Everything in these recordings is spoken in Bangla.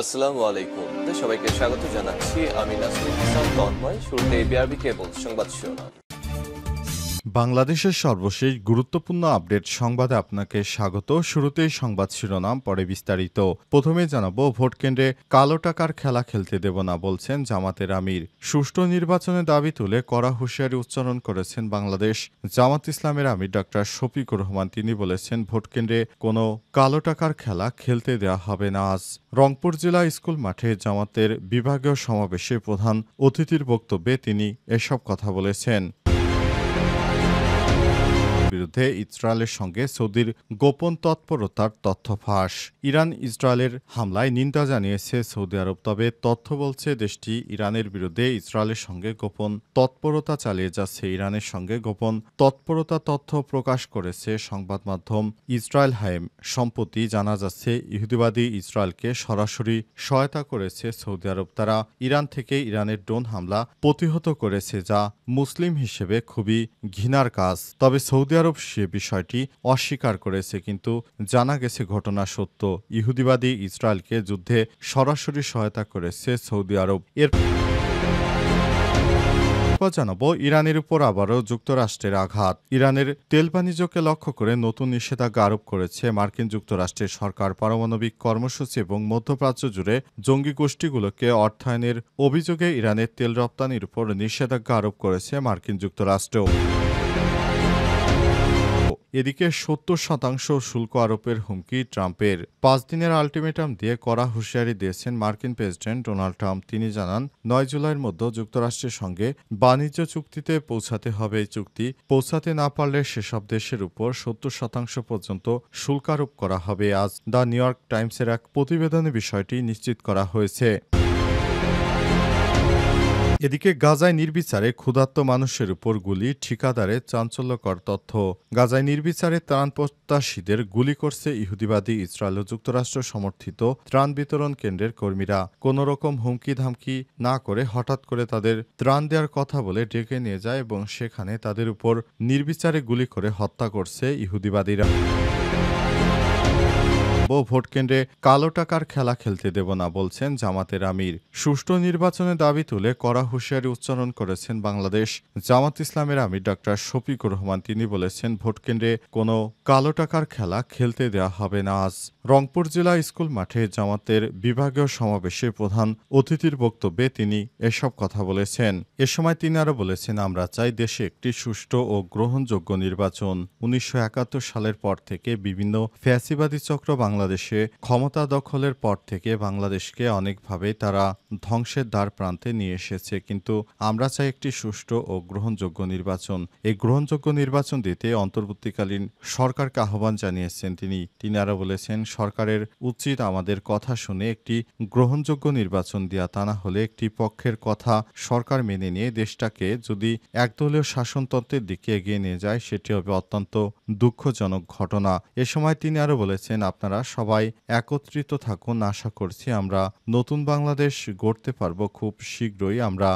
আসসালামু আলাইকুম। সবাইকে স্বাগত জানাচ্ছি। আমি নাসরুল হাসান তন্ময়। শুরুতে বিআরবি কেবল সংবাদ শিরোনাম। বাংলাদেশের সর্বশেষ গুরুত্বপূর্ণ আপডেট সংবাদে আপনাকে স্বাগত। শুরুতেই সংবাদ শিরোনাম, পরে বিস্তারিত। প্রথমে জানাবো, ভোটকেন্দ্রে কালো টাকার খেলা খেলতে দেব না বলছেন জামাতের আমির। সুষ্ঠু নির্বাচনের দাবি তুলে কড়া হুঁশিয়ারি উচ্চারণ করেছেন বাংলাদেশ জামাত ইসলামের আমির ডক্টর শফিকুর রহমান। তিনি বলেছেন, ভোটকেন্দ্রে কোনো কালো টাকার খেলা খেলতে দেওয়া হবে না। আজ রংপুর জেলা স্কুল মাঠে জামাতের বিভাগীয় সমাবেশে প্রধান অতিথির বক্তব্যে তিনি এসব কথা বলেছেন। বিরুদ্ধে ইসরায়েলের সঙ্গে সৌদির গোপন তৎপরতার তথ্য ফাঁস। ইরান ইসরায়েলের হামলায় নিন্দা জানিয়েছে সৌদি আরব। তবে তথ্য বলছে দেশটি ইরানের বিরুদ্ধে ইসরায়েলের সঙ্গে গোপন তৎপরতা চালিয়ে যাচ্ছে। ইরানের সঙ্গে গোপন তৎপরতা তথ্য প্রকাশ করেছে সংবাদ মাধ্যম ইসরায়েল হাইম। সম্প্রতি জানা যাচ্ছে, ইহুদিবাদী ইসরায়েলকে সরাসরি সহায়তা করেছে সৌদি আরব। তারা ইরান থেকে ইরানের ড্রোন হামলা প্রতিহত করেছে, যা মুসলিম হিসেবে খুবই ঘৃণার কাজ। তবে সৌদি আরব সে বিষয়টি অস্বীকার করেছে, কিন্তু জানা গেছে ঘটনা সত্য। ইহুদিবাদী ইসরায়েলকে যুদ্ধে সরাসরি সহায়তা করেছে সৌদি আরব। জানাবো, ইরানের উপর আবারও যুক্তরাষ্ট্রের আঘাত। ইরানের তেল বাণিজ্যকে লক্ষ্য করে নতুন নিষেধাজ্ঞা আরোপ করেছে মার্কিন যুক্তরাষ্ট্রের সরকার। পারমাণবিক কর্মসূচি এবং মধ্যপ্রাচ্য জুড়ে জঙ্গি গোষ্ঠীগুলোকে অর্থায়নের অভিযোগে ইরানের তেল রপ্তানির উপর নিষেধাজ্ঞা আরোপ করেছে মার্কিন যুক্তরাষ্ট্র। এদিকে ৭০% শুল্ক আরোপের হুমকি ট্রাম্পের। ৫ দিনের আলটিমেটাম দিয়ে কড়া হুঁশিয়ারি দিয়েছেন মার্কিন প্রেসিডেন্ট ডোনাল্ড ট্রাম্প। তিনি জানান, ৯ জুলাইয়ের মধ্যে যুক্তরাষ্ট্রের সঙ্গে বাণিজ্য চুক্তিতে পৌঁছাতে হবে। এই চুক্তি পৌঁছাতে না পারলে সেসব দেশের উপর ৭০% পর্যন্ত শুল্ক আরোপ করা হবে। আজ দ্য নিউ ইয়র্ক টাইমসের এক প্রতিবেদনে বিষয়টি নিশ্চিত করা হয়েছে। এদিকে গাজায় নির্বিচারে ক্ষুধার্ত মানুষের উপর গুলি, ঠিকাদারের চাঞ্চল্যকর তথ্য। গাজায় নির্বিচারে ত্রাণ প্রত্যাশীদের গুলি করছে ইহুদিবাদী ইসরায়েল ও যুক্তরাষ্ট্র সমর্থিত ত্রাণ বিতরণ কেন্দ্রের কর্মীরা। কোনো রকম হুমকি ধামকি না করে হঠাৎ করে তাদের ত্রাণ দেওয়ার কথা বলে ডেকে নিয়ে যায় এবং সেখানে তাদের উপর নির্বিচারে গুলি করে হত্যা করছে ইহুদিবাদীরা। ভোটকেন্দ্রে কালো টাকার খেলা খেলতে দেব না বলছেন জামাতের আমির। সুষ্ঠু নির্বাচনের দাবি তুলে কড়া হুঁশিয়ারি উচ্চারণ করেছেন বাংলাদেশ জামাত ইসলামের আমির ডক্টর শফিকুর রহমান। তিনি বলেছেন, ভোটকেন্দ্রে কোনো কালো টাকার খেলা খেলতে দেওয়া হবে না। আজ রংপুর জেলা স্কুল মাঠে জামাতের বিভাগীয় সমাবেশে প্রধান অতিথির বক্তব্যে তিনি এসব কথা বলেছেন। এ সময় তিনি আরও বলেছেন, আমরা চাই দেশে একটি সুষ্ঠু ও গ্রহণযোগ্য নির্বাচন। ১৯৭১ সালের পর থেকে বিভিন্ন ফ্যাসিবাদী চক্র বাংলাদেশে ক্ষমতা দখলের পর থেকে বাংলাদেশকে অনেকভাবে তারা ধ্বংসের দ্বার প্রান্তে নিয়ে এসেছে, কিন্তু আমরা চাই একটি সুষ্ঠু ও গ্রহণযোগ্য নির্বাচন। এই গ্রহণযোগ্য নির্বাচন দিতে অন্তর্বর্তীকালীন সরকারকে আহ্বান জানিয়েছেন তিনি আরও বলেছেন, সরকারের উচিত আমাদের কথা শুনে একটি গ্রহণযোগ্য নির্বাচন দেওয়া। তা না হলে একটি পক্ষের কথা সরকার মেনে নিয়ে দেশটাকে যদি একদলীয় শাসনতন্ত্রের দিকে এগিয়ে নিয়ে যায়, সেটি হবে অত্যন্ত দুঃখজনক ঘটনা। এ সময় তিনি আরও বলেছেন, আপনারা সবাই একত্রিত থাকুন। আশা করছি আমরা নতুন বাংলাদেশ গড়তে পারব খুব শীঘ্রই। আমরা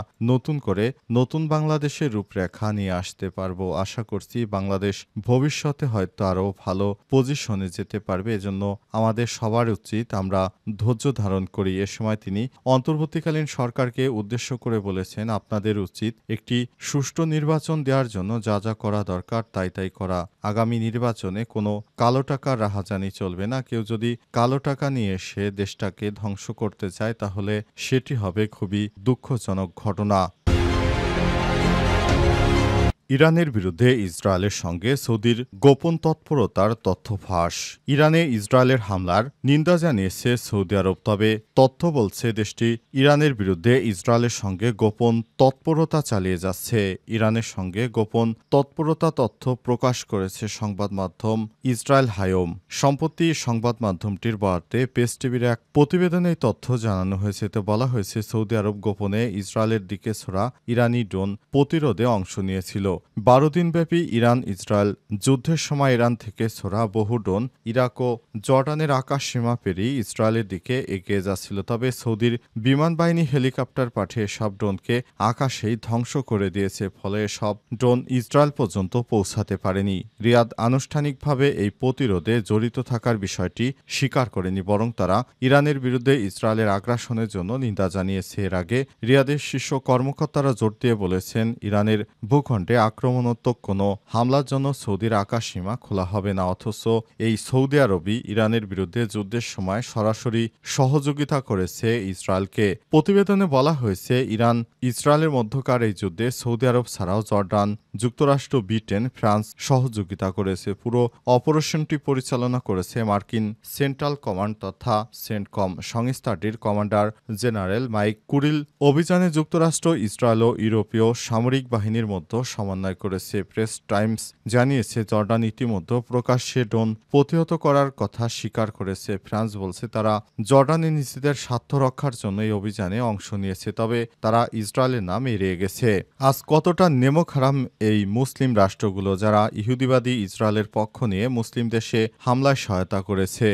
নতুন বাংলাদেশের রূপরেখা নিয়ে আসতে পারব। আশা করছি বাংলাদেশ ভবিষ্যতে হয়তো আরও ভালো পজিশনে যেতে পারবে। এজন্য আমাদের সবার উচিত আমরা ধৈর্য ধারণ করি। এ সময় তিনি অন্তর্বর্তীকালীন সরকারকে উদ্দেশ্য করে বলেছেন, আপনাদের উচিত একটি সুষ্ঠু নির্বাচন দেওয়ার জন্য যা যা করা দরকার তাই করা। আগামী নির্বাচনে কোনো কালো টাকার রাহাজানি চলবে না। কেউ যদি কালো টাকা নিয়ে এসে দেশটাকে ধ্বংস করতে চায়, তাহলে সেটি হবে খুবই দুঃখজনক ঘটনা। ইরানের বিরুদ্ধে ইসরায়েলের সঙ্গে সৌদির গোপন তৎপরতার তথ্য ফাঁস। ইরানে ইসরায়েলের হামলার নিন্দা জানিয়েছে সৌদি আরব। তবে তথ্য বলছে দেশটি ইরানের বিরুদ্ধে ইসরায়েলের সঙ্গে গোপন তৎপরতা চালিয়ে যাচ্ছে। ইরানের সঙ্গে গোপন তৎপরতা তথ্য প্রকাশ করেছে সংবাদ মাধ্যম ইসরায়েল হাইম। সম্প্রতি সংবাদ মাধ্যমটির বরাতে পেস টিভির এক প্রতিবেদনে তথ্য জানানো হয়েছে। এতে বলা হয়েছে, সৌদি আরব গোপনে ইসরায়েলের দিকে ছোড়া ইরানি ড্রোন প্রতিরোধে অংশ নিয়েছিল। 12 দিনব্যাপী ইরান ইসরায়েল যুদ্ধের সময় ইরান থেকে ছোড়া বহু ড্রোন ইরাক ও জর্ডানের আকাশ সীমা পেরিয়ে ইসরায়েলের দিকে এগিয়ে যাচ্ছিল। তবে সৌদির বিমান বাহিনী হেলিকপ্টার পাঠিয়ে সব ড্রোনকে আকাশেই ধ্বংস করে দিয়েছে, ফলে সব ড্রোন ইসরায়েল পর্যন্ত পৌঁছাতে পারেনি। রিয়াদ আনুষ্ঠানিকভাবে এই প্রতিরোধে জড়িত থাকার বিষয়টি স্বীকার করেনি, বরং তারা ইরানের বিরুদ্ধে ইসরায়েলের আগ্রাসনের জন্য নিন্দা জানিয়েছে। এর আগে রিয়াদের শীর্ষ কর্মকর্তারা জোর দিয়ে বলেছেন, ইরানের ভূখণ্ডে আক্রমণাত্মক কোনো হামলার জন্য সৌদির আকাশ সীমা খোলা হবে না। অথচ এই সৌদি আরবই ইরানের বিরুদ্ধে যুদ্ধের সময় সরাসরি সহযোগিতা করেছে ইসরায়েলকে। প্রতিবেদনে বলা হয়েছে, ইরান ইসরায়েলের মধ্যকার এই যুদ্ধে সৌদি আরব ছাড়াও জর্ডান, যুক্তরাষ্ট্র, ব্রিটেন, ফ্রান্স সহযোগিতা করেছে। পুরো অপারেশনটি পরিচালনা করেছে মার্কিন সেন্ট্রাল কমান্ড তথা সেন্টকম সংস্থাটির কমান্ডার জেনারেল মাইক কুরিল। অভিযানে যুক্তরাষ্ট্র, ইসরায়েল ও ইউরোপীয় সামরিক বাহিনীর মধ্যে সমন্বয় করেছে। প্রেস টাইমস জানিয়েছে, জর্ডান ইতিমধ্যে প্রকাশ্যে ড্রোন প্রতিহত করার কথা স্বীকার করেছে। ফ্রান্স বলছে, তারা জর্ডানে নিজেদের স্বার্থ রক্ষার জন্য এই অভিযানে অংশ নিয়েছে, তবে তারা ইসরায়েলের নাম এড়িয়ে গেছে। আজ কতটা নেমক হারাম এই মুসলিম রাষ্ট্রগুলো, যারা ইহুদিবাদী ইসরায়েলের পক্ষ নিয়ে মুসলিম দেশে হামলায় সহায়তা করেছে।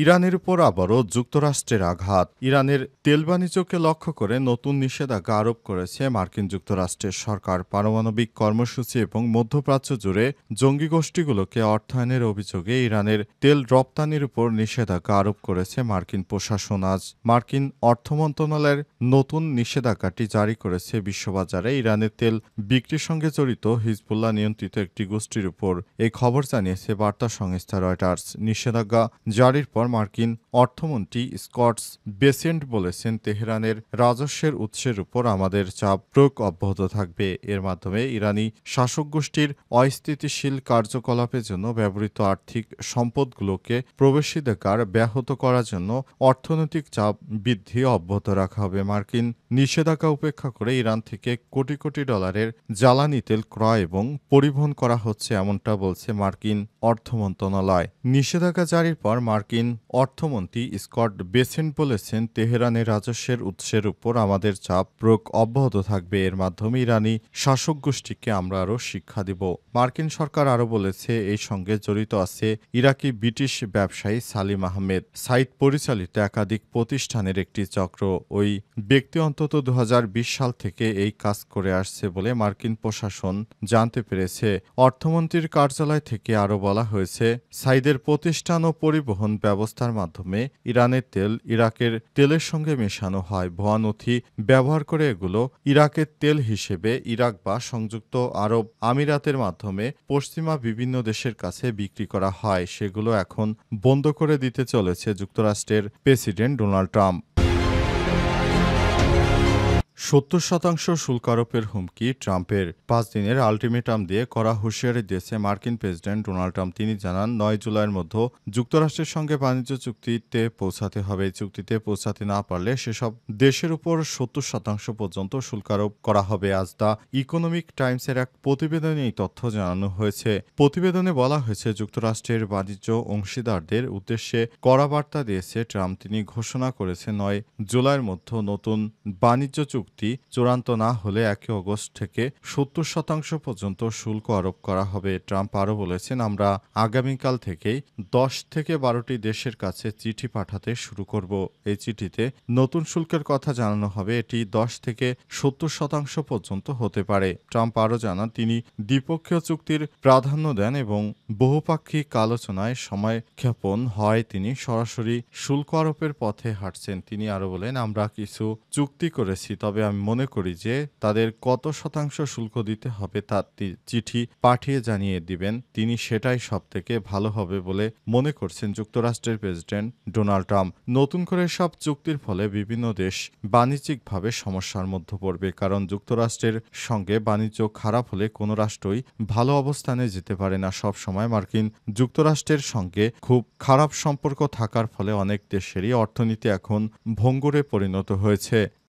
ইরানের উপর আবারও যুক্তরাষ্ট্রের আঘাত। ইরানের তেল বাণিজ্যকে লক্ষ্য করে নতুন নিষেধাজ্ঞা আরোপ করেছে মার্কিন যুক্তরাষ্ট্রের সরকার। পারমাণবিক কর্মসূচি এবং মধ্যপ্রাচ্য জুড়ে জঙ্গি গোষ্ঠীগুলোকে অর্থায়নের অভিযোগে ইরানের তেল রপ্তানির উপর নিষেধাজ্ঞা আরোপ করেছে মার্কিন প্রশাসন। আজ মার্কিন অর্থ মন্ত্রণালয়ের নতুন নিষেধাজ্ঞাটি জারি করেছে। বিশ্ববাজারে ইরানের তেল বিক্রির সঙ্গে জড়িত হিজবুল্লাহ নিয়ন্ত্রিত একটি গোষ্ঠীর উপর এই খবর জানিয়েছে বার্তা সংস্থা রয়টার্স। নিষেধাজ্ঞা জারির পর মার্কিন অর্থমন্ত্রী স্কট বেসেন্ট বলেছেন, তেহরানের রাজস্বের উৎসের উপর আমাদের চাপ প্রয়োগ অব্যাহত থাকবে। এর মাধ্যমে ইরানি শাসক গোষ্ঠীর অস্থিতিশীল কার্যকলাপের জন্য ব্যবহৃত আর্থিক সম্পদগুলোকে প্রবেশাধিকার ব্যাহত করার জন্য অর্থনৈতিক চাপ বৃদ্ধি অব্যাহত রাখা হবে। মার্কিন নিষেধাজ্ঞা উপেক্ষা করে ইরান থেকে কোটি কোটি ডলারের জ্বালানি তেল ক্রয় এবং পরিবহন করা হচ্ছে, এমনটা বলছে মার্কিন অর্থ মন্ত্রণালয়। নিষেধাজ্ঞা জারির পর মার্কিন অর্থমন্ত্রী স্কট বেসেন্ট বলেছেন, তেহরানের রাজস্বের উৎসের উপর আমাদের চাপ প্রয়োগ অব্যাহত থাকবে। এর মাধ্যমে ইরানি শাসক গোষ্ঠীকে আমরা আরও শিক্ষা দিব। মার্কিন সরকার আরও বলেছে, এই সঙ্গে জড়িত আছে ইরাকি ব্রিটিশ ব্যবসায়ী সালিম আহমেদ সাইদ পরিচালিত একাধিক প্রতিষ্ঠানের একটি চক্র। ওই ব্যক্তি অন্তত 2020 সাল থেকে এই কাজ করে আসছে বলে মার্কিন প্রশাসন জানতে পেরেছে। অর্থমন্ত্রীর কার্যালয় থেকে আরও বলা হয়েছে, সাইদের প্রতিষ্ঠান ও পরিবহন ব্যবস্থার মাধ্যমে ইরানের তেল ইরাকের তেলের সঙ্গে মেশানো হয়। ভুয়া নথি ব্যবহার করে এগুলো ইরাকের তেল হিসেবে ইরাক বা সংযুক্ত আরব আমিরাতের মাধ্যমে পশ্চিমা বিভিন্ন দেশের কাছে বিক্রি করা হয়। সেগুলো এখন বন্ধ করে দিতে চলেছে যুক্তরাষ্ট্রের প্রেসিডেন্ট ডোনাল্ড ট্রাম্প। 70% শুল্ক আরোপের হুমকি ট্রাম্পের। 5 দিনের আলটিমেটাম দিয়ে কড়া হুঁশিয়ারি দিয়েছে মার্কিন প্রেসিডেন্ট ডোনাল্ড ট্রাম্প। তিনি জানান, 9 জুলাইয়ের মধ্যে যুক্তরাষ্ট্রের সঙ্গে বাণিজ্য চুক্তিতে পৌঁছাতে হবে। চুক্তিতে পৌঁছাতে না পারলে সেসব দেশের উপর 70% পর্যন্ত শুল্ক আরোপ করা হবে। আজ দ্য ইকোনমিক টাইমসের এক প্রতিবেদনে এই তথ্য জানানো হয়েছে। প্রতিবেদনে বলা হয়েছে, যুক্তরাষ্ট্রের বাণিজ্য অংশীদারদের উদ্দেশ্যে কড়া বার্তা দিয়েছে ট্রাম্প। তিনি ঘোষণা করেছেন, 9 জুলাইয়ের মধ্যে নতুন বাণিজ্য চুক্তি চূড়ান্ত না হলে 1 আগস্ট থেকে 70% পর্যন্ত শুল্ক আরোপ করা হবে। ট্রাম্প আরও বলেছেন, আমরা আগামীকাল থেকেই 10 থেকে 12টি দেশের কাছে চিঠি পাঠাতে শুরু করব। এই চিঠিতে নতুন শুল্কের কথা জানানো হবে। এটি 10 থেকে 70% পর্যন্ত হতে পারে। ট্রাম্প আরও জানান, তিনি দ্বিপক্ষীয় চুক্তির প্রাধান্য দেন এবং বহুপাক্ষিক আলোচনায় সময় ক্ষেপণ হয় তিনি সরাসরি শুল্ক আরোপের পথে হাঁটছেন। তিনি আরও বলেন, আমরা কিছু চুক্তি করেছি, তবে আমি মনে করি যে তাদের কত শতাংশ শুল্ক দিতে হবে তা চিঠি পাঠিয়ে জানিয়ে দিবেন। তিনি সেটাই সবথেকে ভালো হবে বলে মনে করছেন যুক্তরাষ্ট্রের প্রেসিডেন্ট ডোনাল্ড ট্রাম্প। নতুন করে সব চুক্তির ফলে বিভিন্ন দেশ বাণিজ্যিকভাবে সমস্যার মধ্যে পড়বে, কারণ যুক্তরাষ্ট্রের সঙ্গে বাণিজ্য খারাপ হলে কোনো রাষ্ট্রই ভালো অবস্থানে যেতে পারে না। সব সময় মার্কিন যুক্তরাষ্ট্রের সঙ্গে খুব খারাপ সম্পর্ক থাকার ফলে অনেক দেশেরই অর্থনীতি এখন ভঙ্গুরে পরিণত হয়েছে।